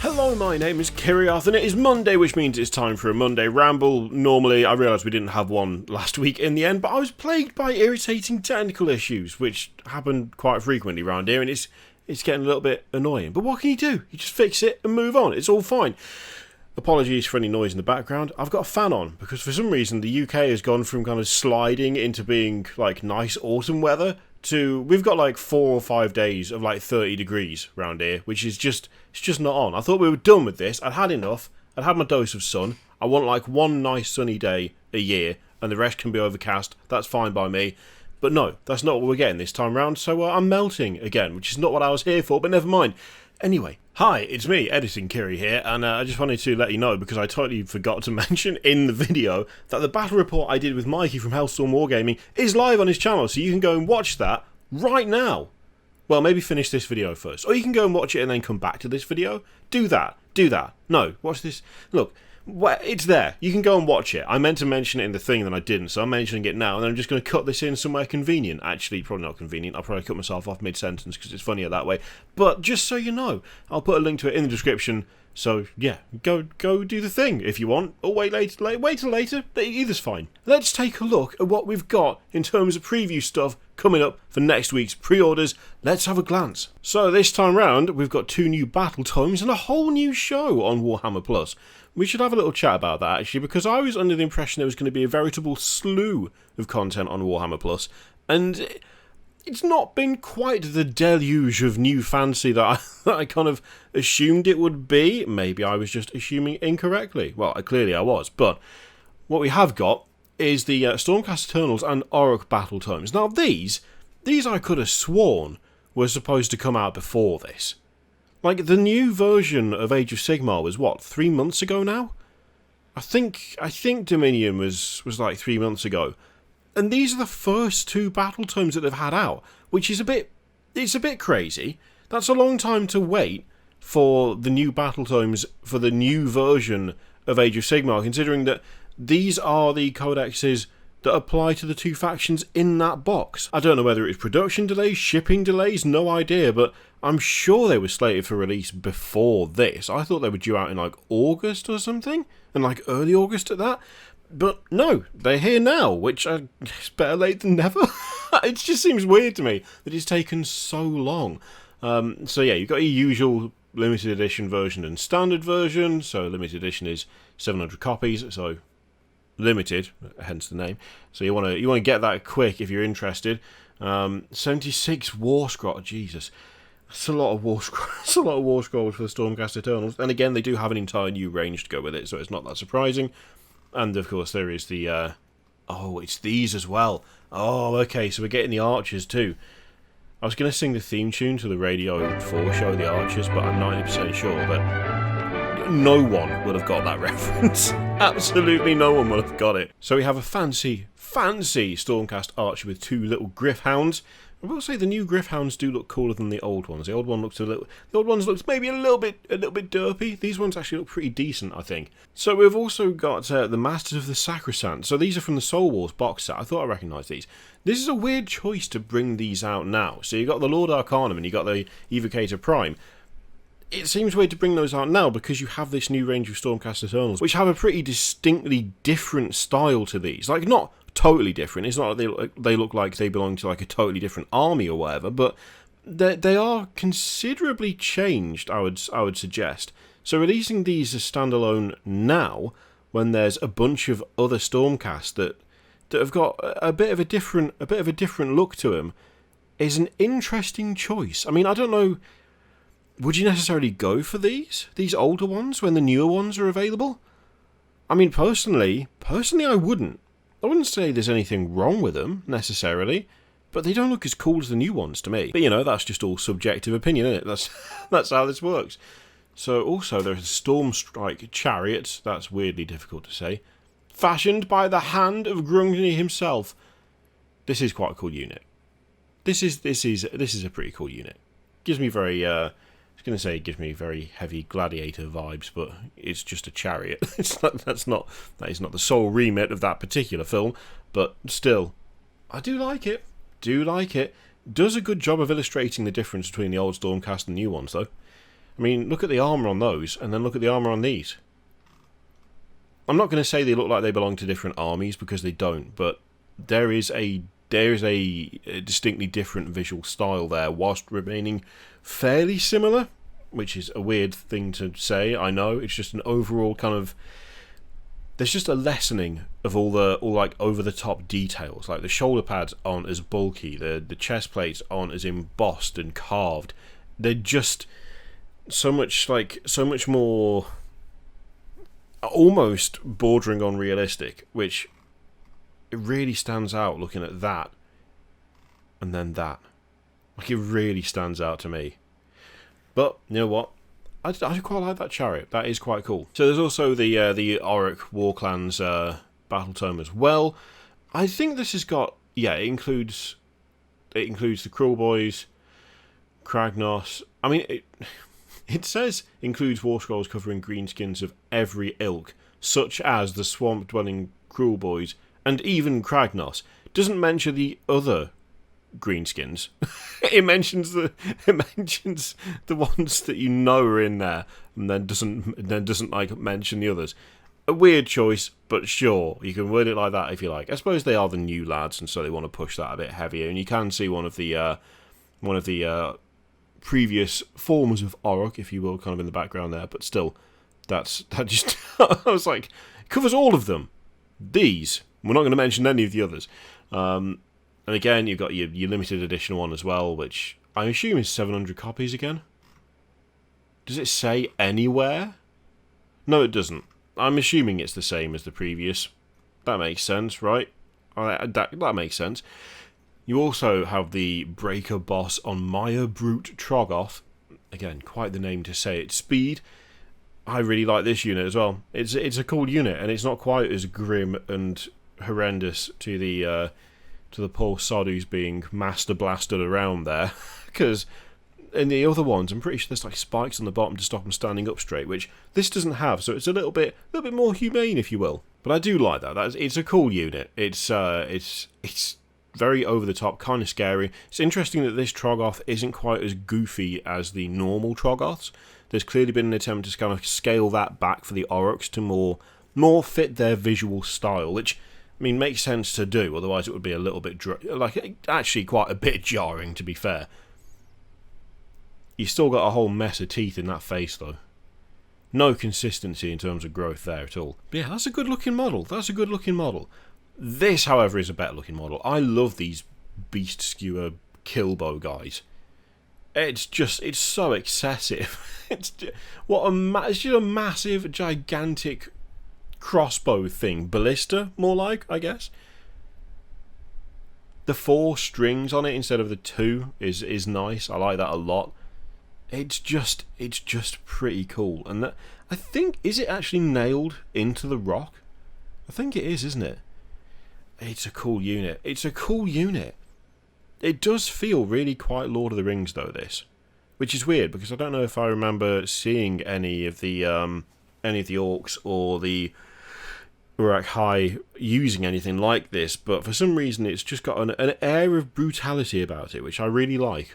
Hello, my name is Chariot, and it is Monday, which means it's time for a Monday Ramble. Normally, I realised we didn't have one last week in the end, but I was plagued by irritating technical issues, which happen quite frequently around here, and it's getting a little bit annoying. But what can you do? You just fix it and move on. It's all fine. Apologies for any noise in the background. I've got a fan on, because for some reason the UK has gone from kind of sliding into being, like, nice autumn weather to, we've got like 4 or 5 days of like 30 degrees around here, which is just, it's just not on. I thought we were done with this. I'd had enough. I'd had my dose of sun. I want like one nice sunny day a year, and the rest can be overcast. That's fine by me. But no, that's not what we're getting this time round, so I'm melting again, which is not what I was here for, but never mind. Anyway, hi, it's me, Editing Kiri here, and I just wanted to let you know, because I totally forgot to mention in the video, that the battle report I did with Mikey from Hellstorm Wargaming is live on his channel, so you can go and watch that right now. Well, maybe finish this video first, or you can go and watch it and then come back to this video. Do that. No, watch this. Look, it's there. You can go and watch it. I meant to mention it in the thing, then I didn't, so I'm mentioning it now, and then I'm just going to cut this in somewhere convenient. Actually, probably not convenient. I'll probably cut myself off mid-sentence because it's funnier that way. But just so you know, I'll put a link to it in the description. So, yeah, go do the thing if you want, or wait till later. Either's fine. Let's take a look at what we've got in terms of preview stuff coming up for next week's pre-orders. Let's have a glance. So, this time round, we've got 2 new battle tomes and a whole new show on Warhammer Plus. We should have a little chat about that, actually, because I was under the impression there was going to be a veritable slew of content on Warhammer Plus, and it's not been quite the deluge of new fancy that I kind of assumed it would be. Maybe I was just assuming incorrectly. Well, clearly I was. But what we have got is the Stormcast Eternals and Orruk Battle Tomes. Now, these I could have sworn were supposed to come out before this. Like, the new version of Age of Sigmar was, what, 3 months ago now? I think Dominion was like 3 months ago. And these are the first 2 battle tomes that they've had out, which is it's a bit crazy. That's a long time to wait for the new battle tomes for the new version of Age of Sigmar, considering that these are the codexes that apply to the 2 factions in that box. I don't know whether it's production delays, shipping delays, no idea, but I'm sure they were slated for release before this. I thought they were due out in like August or something, and like early August at that. But no, they're here now, which is better late than never. It just seems weird to me that it's taken so long. So yeah, you've got your usual limited edition version and standard version. So limited edition is 700 copies, so limited, hence the name. So you want to get that quick if you're interested. 76 War Scroll, Jesus. That's a lot of War Scrolls. That's a lot of War Scrolls for the Stormcast Eternals. And again, they do have an entire new range to go with it, so it's not that surprising. And, of course, there is the, it's these as well. Oh, okay, so we're getting the Archers, too. I was going to sing the theme tune to the Radio 4 show, The Archers, but I'm 90% sure that no one would have got that reference. Absolutely no one would have got it. So we have a fancy Stormcast Archer with 2 little Gryph-hounds. I will say the new Gryph-hounds do look cooler than the old ones. The old ones looked maybe a little bit derpy. These ones actually look pretty decent, I think. So we've also got the Masters of the Sacrosanct. So these are from the Soul Wars box set. I thought I recognised these. This is a weird choice to bring these out now. So you got the Lord Arcanum and you got the Evocator Prime. It seems weird to bring those out now because you have this new range of Stormcast Eternals, which have a pretty distinctly different style to these. Like, not totally different. It's not like they look like they belong to like a totally different army or whatever, but they are considerably changed, I would suggest. So releasing these as standalone now, when there's a bunch of other Stormcast that have got a bit of a different look to them, is an interesting choice. I mean, I don't know. Would you necessarily go for these older ones when the newer ones are available? I mean, personally, I wouldn't. I wouldn't say there's anything wrong with them, necessarily, but they don't look as cool as the new ones to me. But, you know, that's just all subjective opinion, isn't it? That's how this works. So, also, there's a Stormstrike Chariot, that's weirdly difficult to say, fashioned by the hand of Grungni himself. This is quite a cool unit. This is a pretty cool unit. Gives me very, I was going to say it gives me very heavy gladiator vibes, but it's just a chariot. That is not the sole remit of that particular film, but still, I do like it. Does a good job of illustrating the difference between the old Stormcast and the new ones, though. I mean, look at the armour on those, and then look at the armour on these. I'm not going to say they look like they belong to different armies, because they don't, but there is a distinctly different visual style there, whilst remaining fairly similar, which is a weird thing to say, I know. It's just an overall kind of... There's just a lessening of all like over-the-top details. Like the shoulder pads aren't as bulky, the chest plates aren't as embossed and carved. They're just so much more almost bordering on realistic, which it really stands out looking at that and then that. Like, it really stands out to me. But you know what? I quite like that chariot. That is quite cool. So there's also the Orruk War Clans battle tome as well. I think this has got, yeah, it includes the Cruel Boys, Kragnos. I mean, it says includes war scrolls covering greenskins of every ilk, such as the swamp dwelling Cruel Boys and even Kragnos. Doesn't mention the other greenskins. it mentions the ones that you know are in there, and then doesn't like mention the others. A weird choice, but sure, you can word it like that if you like. I suppose they are the new lads, and so they want to push that a bit heavier. And you can see one of the previous forms of Orruk, if you will, kind of in the background there. But still, that just I was like, it covers all of them. These, we're not going to mention any of the others. And again, you've got your limited edition one as well, which I assume is 700 copies again. Does it say anywhere? No, it doesn't. I'm assuming it's the same as the previous. That makes sense, right? That makes sense. You also have the Breaker Boss on Maya Brute Troggoth. Again, quite the name to say it. Speed. I really like this unit as well. It's a cool unit, and it's not quite as grim and horrendous to the poor sod who's being master blasted around there, because in the other ones I'm pretty sure there's like spikes on the bottom to stop them standing up straight, which this doesn't have, so it's a little bit more humane, if you will. But I do like that. It's a cool unit. It's very over the top, kind of scary. It's interesting that this Troggoth isn't quite as goofy as the normal Troggoths. There's clearly been an attempt to kind of scale that back for the Orruks to more fit their visual style, which, I mean, makes sense to do, otherwise it would be a little bit... actually quite a bit jarring, to be fair. You still got a whole mess of teeth in that face, though. No consistency in terms of growth there at all. But yeah, that's a good-looking model. This, however, is a better-looking model. I love these beast skewer killbow guys. It's so excessive. It's just a massive, gigantic crossbow thing. Ballista, more like, I guess. The 4 strings on it instead of the 2 is nice. I like that a lot. It's just pretty cool. And that, I think, is it actually nailed into the rock? I think it is, isn't it? It's a cool unit. It does feel really quite Lord of the Rings, though, this. Which is weird, because I don't know if I remember seeing any of the orcs or the Uruk Hai using anything like this, but for some reason it's just got an air of brutality about it, which I really like.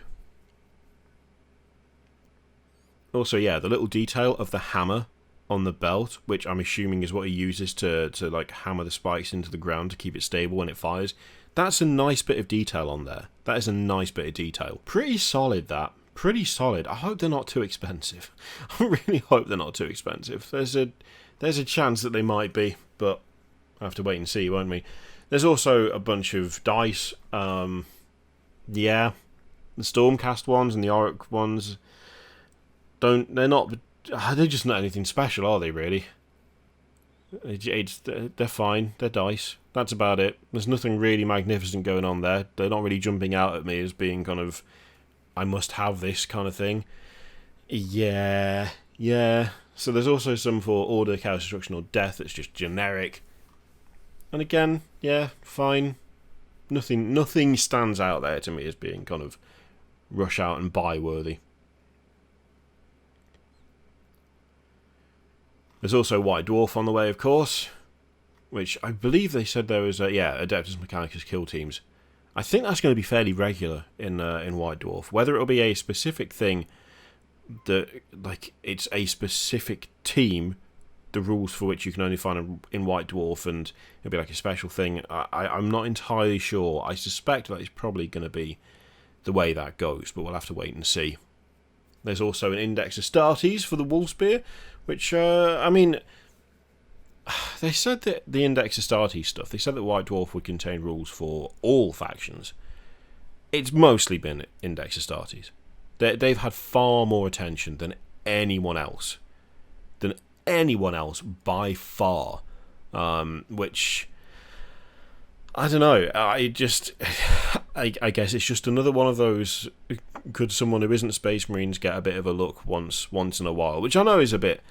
Also, yeah, the little detail of the hammer on the belt, which I'm assuming is what he uses to like hammer the spikes into the ground to keep it stable when it fires. That's a nice bit of detail on there. That is a nice bit of detail. Pretty solid, that. Pretty solid. I hope they're not too expensive. I really hope they're not too expensive. There's a chance that they might be, but I'll have to wait and see, won't we? There's also a bunch of dice. Yeah, the Stormcast ones and the Orruk ones they're just not anything special, are they, really? They're fine. They're dice. That's about it. There's nothing really magnificent going on there. They're not really jumping out at me as being kind of, I must have this kind of thing. Yeah. So there's also some for Order, Chaos, Destruction, or Death that's just generic. And again, yeah, fine. Nothing stands out there to me as being kind of rush out and buy worthy. There's also White Dwarf on the way, of course, which I believe they said there was, Adeptus Mechanicus kill teams. I think that's going to be fairly regular in White Dwarf. Whether it'll be a specific thing that like it's a specific team, the rules for which you can only find in White Dwarf, and it'll be like a special thing. I'm not entirely sure. I suspect that it's probably going to be the way that goes, but we'll have to wait and see. There's also an Index Astartes for the Wolfspear, which, I mean, they said that the Index Astartes stuff, they said that White Dwarf would contain rules for all factions. It's mostly been Index Astartes. They've had far more attention than anyone else. By far. Which, I don't know, I guess it's just another one of those, could someone who isn't Space Marines get a bit of a look once in a while, which I know is a bit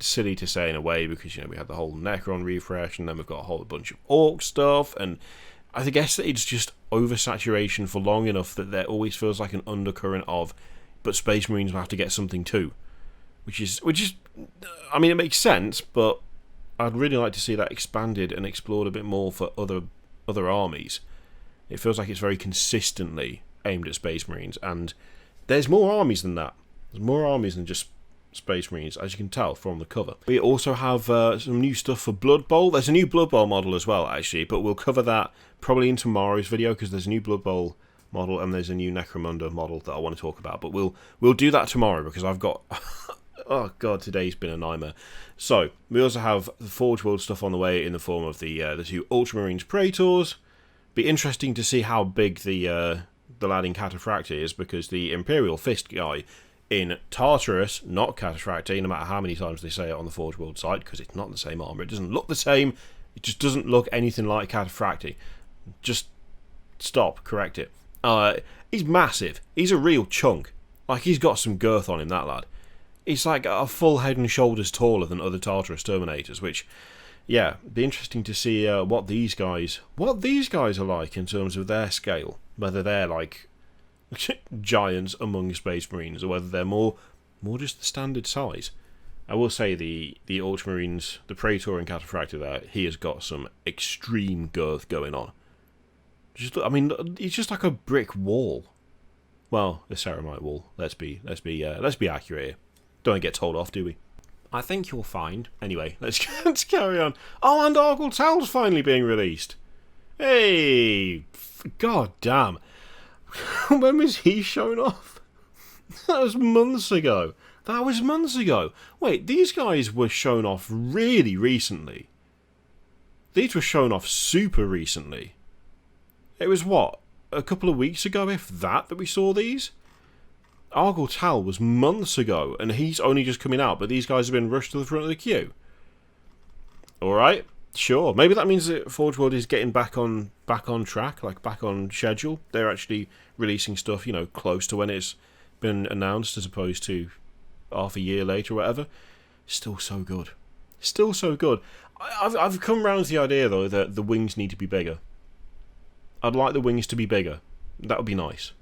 silly to say in a way, because, you know, we had the whole Necron refresh, and then we've got a whole bunch of Orc stuff, and I guess that it's just oversaturation for long enough that there always feels like an undercurrent of, but Space Marines will have to get something too, which is, I mean, it makes sense, but I'd really like to see that expanded and explored a bit more for other armies. It feels like it's very consistently aimed at Space Marines, and there's more armies than that. There's more armies than just Space Marines, as you can tell from the cover. We also have some new stuff for Blood Bowl. There's a new Blood Bowl model as well, actually, but we'll cover that probably in tomorrow's video, because there's a new Blood Bowl model and there's a new Necromunda model that I want to talk about. But we'll do that tomorrow, because I've got... oh god, today's been a nightmare. So, we also have the Forge World stuff on the way in the form of the two Ultramarines Praetors. Be interesting to see how big the lad in Cataphracti is, because the Imperial Fist guy in Tartarus, not Cataphracti, no matter how many times they say it on the Forge World site, because it's not the same armour, it doesn't look the same, it just doesn't look anything like Cataphracti. Just stop, correct it. He's massive, he's a real chunk, like he's got some girth on him, that lad. He's like a full head and shoulders taller than other Tartarus Terminators, which, yeah, be interesting to see what these guys are like in terms of their scale, whether they're like giants among Space Marines, or whether they're more just the standard size. I will say the Ultramarines, the Praetor and Cataphracti there, he has got some extreme girth going on. I mean, he's just like a brick wall. Well, a ceramite wall. Let's be accurate here. Don't get told off, do we? I think you'll find. Anyway, let's carry on. Oh, and Orruks Stormcast's finally being released. Hey, god damn. When was he shown off? That was months ago. Wait, these guys were shown off really recently. These were shown off super recently. It was what? A couple of weeks ago, if that we saw these? Orruks Stormcast was months ago, and he's only just coming out, but these guys have been rushed to the front of the queue. Alright, sure. Maybe that means that Forge World is getting back on track, like back on schedule. They're actually releasing stuff, you know, close to when it's been announced, as opposed to half a year later or whatever. Still so good. I've come around to the idea, though, that the wings need to be bigger. I'd like the wings to be bigger. That would be nice.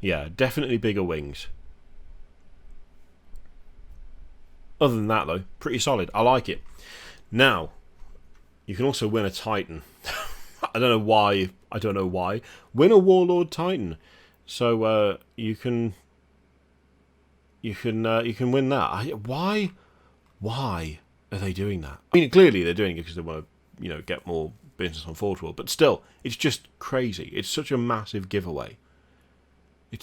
Yeah, definitely bigger wings. Other than that, though, pretty solid. I like it. Now, you can also win a Titan. I don't know why. Win a Warlord Titan. So you can win that. Why are they doing that? I mean, clearly they're doing it because they want to, you know, get more business on Forge World. But still, it's just crazy. It's such a massive giveaway. We'll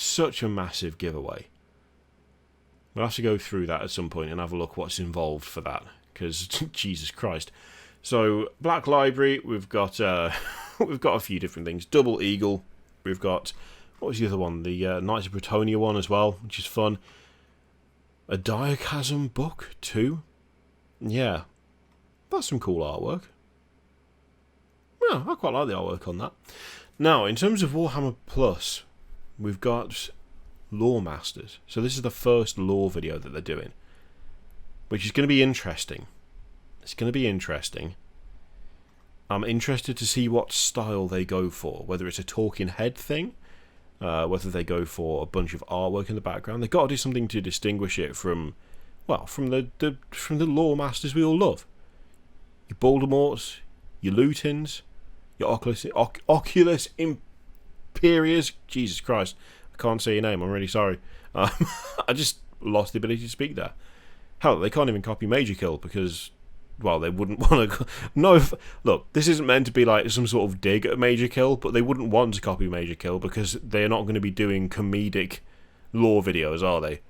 have to go through that at some point and have a look what's involved for that, because Jesus Christ. So Black Library, we've got a few different things. Double Eagle, we've got, what was the other one? The Knights of Bretonnia one as well, which is fun. A Diachasm book too. Yeah, that's some cool artwork. Yeah, I quite like the artwork on that. Now, in terms of Warhammer Plus, we've got Loremasters. So this is the first lore video that they're doing, which is going to be interesting. I'm interested to see what style they go for, whether it's a talking head thing, whether they go for a bunch of artwork in the background. They've got to do something to distinguish it from the Loremasters we all love. Your Voldemorts, your Lutins, your Oculus Imperias. Jesus Christ, I can't say your name, I'm really sorry. I just lost the ability to speak there. Hell, they can't even copy Major Kill because, well, they wouldn't want to. No, look, this isn't meant to be like some sort of dig at Major Kill, but they wouldn't want to copy Major Kill because they're not going to be doing comedic lore videos, are they?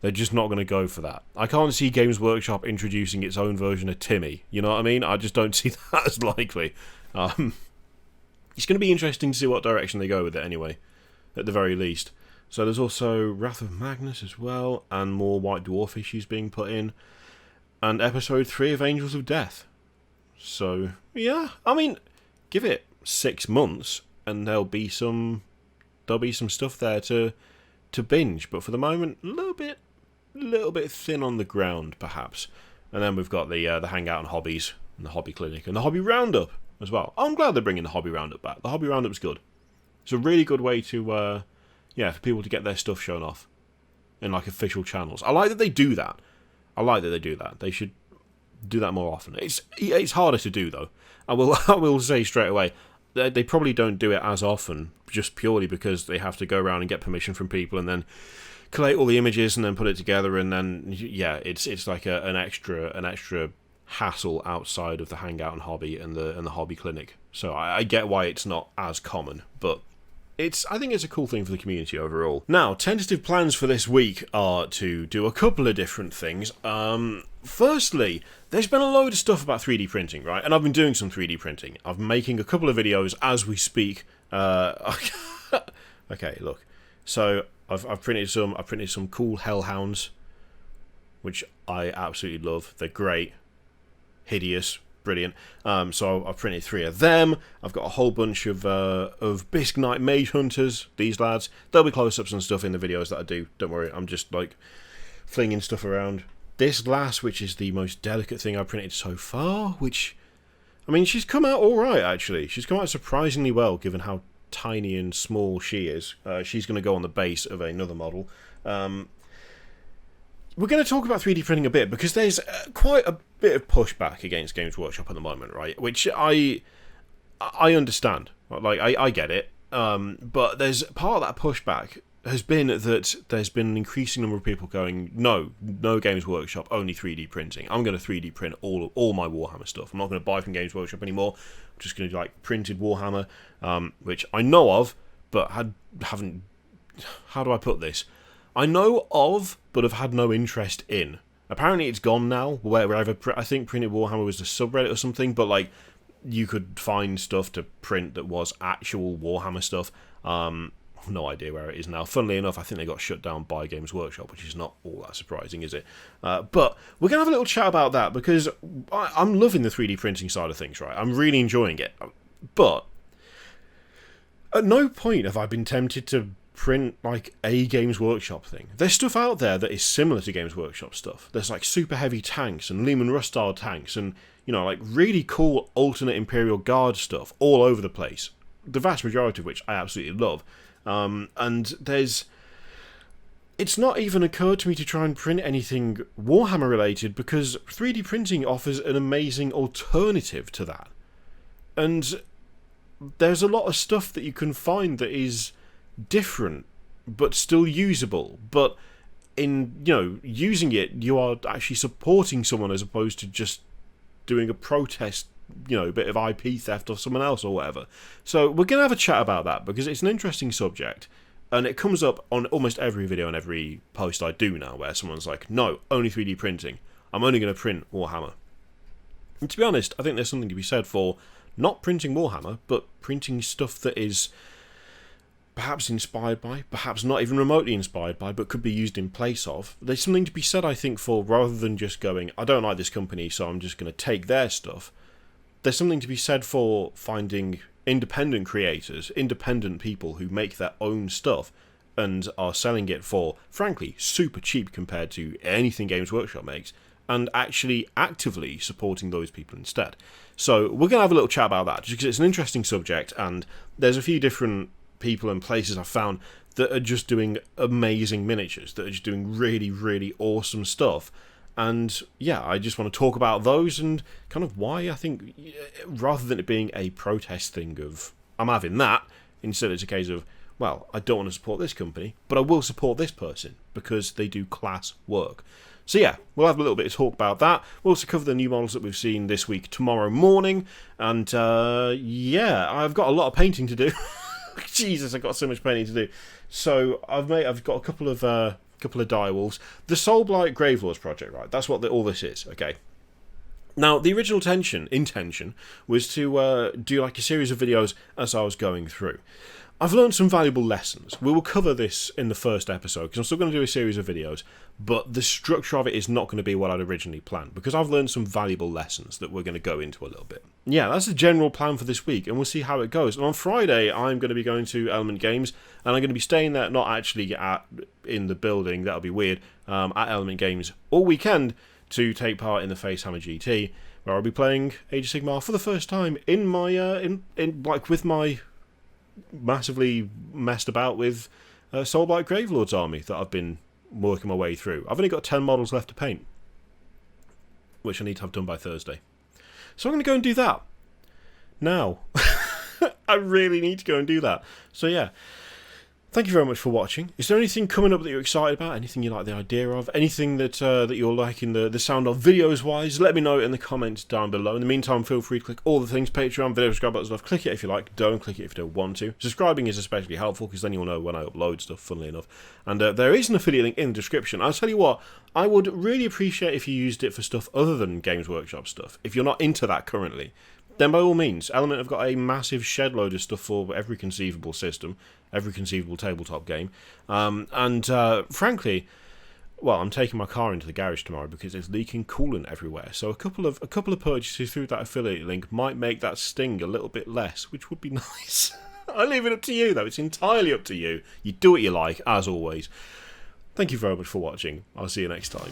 They're just not going to go for that. I can't see Games Workshop introducing its own version of Timmy. You know what I mean? I just don't see that as likely. It's going to be interesting to see what direction they go with it anyway, at the very least. So there's also Wrath of Magnus as well, and more White Dwarf issues being put in, and episode 3 of Angels of Death. So, yeah, I mean, give it 6 months, and there'll be some stuff there to binge. But for the moment, a little bit thin on the ground, perhaps. And then we've got the Hangout and Hobbies, and the Hobby Clinic, and the Hobby Roundup as well. I'm glad they're bringing the Hobby Roundup back. The Hobby Roundup's good. It's a really good way to, for people to get their stuff shown off in, like, official channels. I like that they do that. They should do that more often. It's harder to do, though. I will say straight away, they probably don't do it as often, just purely because they have to go around and get permission from people and then collate all the images and then put it together, and then, yeah, it's like an extra hassle outside of the Hangout and Hobby and the Hobby Clinic. So I get why it's not as common, but I think it's a cool thing for the community overall. Now, tentative plans for this week are to do a couple of different things. Firstly, there's been a load of stuff about 3D printing, right? And I've been doing some 3D printing. I've been making a couple of videos as we speak. Okay, look. So I've printed some cool hellhounds, which I absolutely love. They're great, hideous, brilliant. So I've printed 3 of them. I've got a whole bunch of Bisque Knight Mage Hunters, these lads. There'll be close-ups and stuff in the videos that I do. Don't worry, I'm just, like, flinging stuff around. This lass, which is the most delicate thing I've printed so far, which, I mean, she's come out alright, actually. She's come out surprisingly well, given how tiny and small she is. She's going to go on the base of another model. We're going to talk about 3D printing a bit, because there's quite a bit of pushback against Games Workshop at the moment, right? Which I understand. Like, I get it. But there's part of that pushback has been that there's been an increasing number of people going, no Games Workshop, only 3D printing. I'm going to 3D print all my Warhammer stuff. I'm not going to buy from Games Workshop anymore. I'm just going to do, like, printed Warhammer, which I know of, but haven't... How do I put this? I know of, but have had no interest in. Apparently it's gone now, wherever, I think Printed Warhammer was the subreddit or something, but, like, you could find stuff to print that was actual Warhammer stuff. No idea where it is now. Funnily enough, I think they got shut down by Games Workshop, which is not all that surprising, is it? But we're going to have a little chat about that, because I'm loving the 3D printing side of things, right? I'm really enjoying it. But at no point have I been tempted to print, like, a Games Workshop thing. There's stuff out there that is similar to Games Workshop stuff. There's, like, super heavy tanks and Lehman Russ style tanks and, you know, like, really cool alternate Imperial Guard stuff all over the place. The vast majority of which I absolutely love. And it's not even occurred to me to try and print anything Warhammer related, because 3D printing offers an amazing alternative to that. And there's a lot of stuff that you can find that is different but still usable, but in, you know, using it, you are actually supporting someone as opposed to just doing a protest, you know, a bit of IP theft of someone else or whatever. So we're going to have a chat about that, because it's an interesting subject, and it comes up on almost every video and every post I do now, where someone's like, no, only 3D printing. I'm only going to print Warhammer. And to be honest, I think there's something to be said for not printing Warhammer, but printing stuff that is perhaps inspired by, perhaps not even remotely inspired by, but could be used in place of. There's something to be said, I think, for, rather than just going, I don't like this company, so I'm just going to take their stuff. There's something to be said for finding independent creators, independent people who make their own stuff and are selling it for, frankly, super cheap compared to anything Games Workshop makes, and actually actively supporting those people instead. So we're going to have a little chat about that, just because it's an interesting subject, and there's a few different people and places I've found that are just doing amazing miniatures, that are just doing really, really awesome stuff. And yeah, I just want to talk about those and kind of why I think, rather than it being a protest thing of, I'm having that, instead it's a case of, well, I don't want to support this company, but I will support this person because they do class work. So yeah, we'll have a little bit of talk about that. We'll also cover the new models that we've seen this week tomorrow morning. And yeah, I've got a lot of painting to do. Jesus, I've got so much painting to do. So I've got a couple of direwolves. The Soulblight Gravelords project, right? That's what all this is, okay? Now, the original intention was to do like a series of videos as I was going through. I've learned some valuable lessons. We will cover this in the first episode, because I'm still going to do a series of videos, but the structure of it is not going to be what I'd originally planned, because I've learned some valuable lessons that we're going to go into a little bit. Yeah, that's the general plan for this week, and we'll see how it goes. And on Friday, I'm going to be going to Element Games, and I'm going to be staying there, not actually in the building, that'll be weird, at Element Games all weekend to take part in the Facehammer GT, where I'll be playing Age of Sigmar for the first time in my, with my massively messed about with Soulblight Gravelords army that I've been working my way through. I've only got 10 models left to paint, which I need to have done by Thursday. So I'm going to go and do that now. I really need to go and do that. So yeah, thank you very much for watching. Is there anything coming up that you're excited about? Anything you like the idea of? Anything that that you're liking the sound of videos-wise? Let me know in the comments down below. In the meantime, feel free to click all the things, Patreon, video, subscribe buttons off. Click it if you like. Don't click it if you don't want to. Subscribing is especially helpful because then you'll know when I upload stuff, funnily enough. And there is an affiliate link in the description. I'll tell you what, I would really appreciate if you used it for stuff other than Games Workshop stuff. If you're not into that currently, then by all means, Element have got a massive shed load of stuff for every conceivable system, every conceivable tabletop game, and frankly, well, I'm taking my car into the garage tomorrow because it's leaking coolant everywhere. So a couple of purchases through that affiliate link might make that sting a little bit less, which would be nice. I leave it up to you though; it's entirely up to you. You do what you like, as always. Thank you very much for watching. I'll see you next time.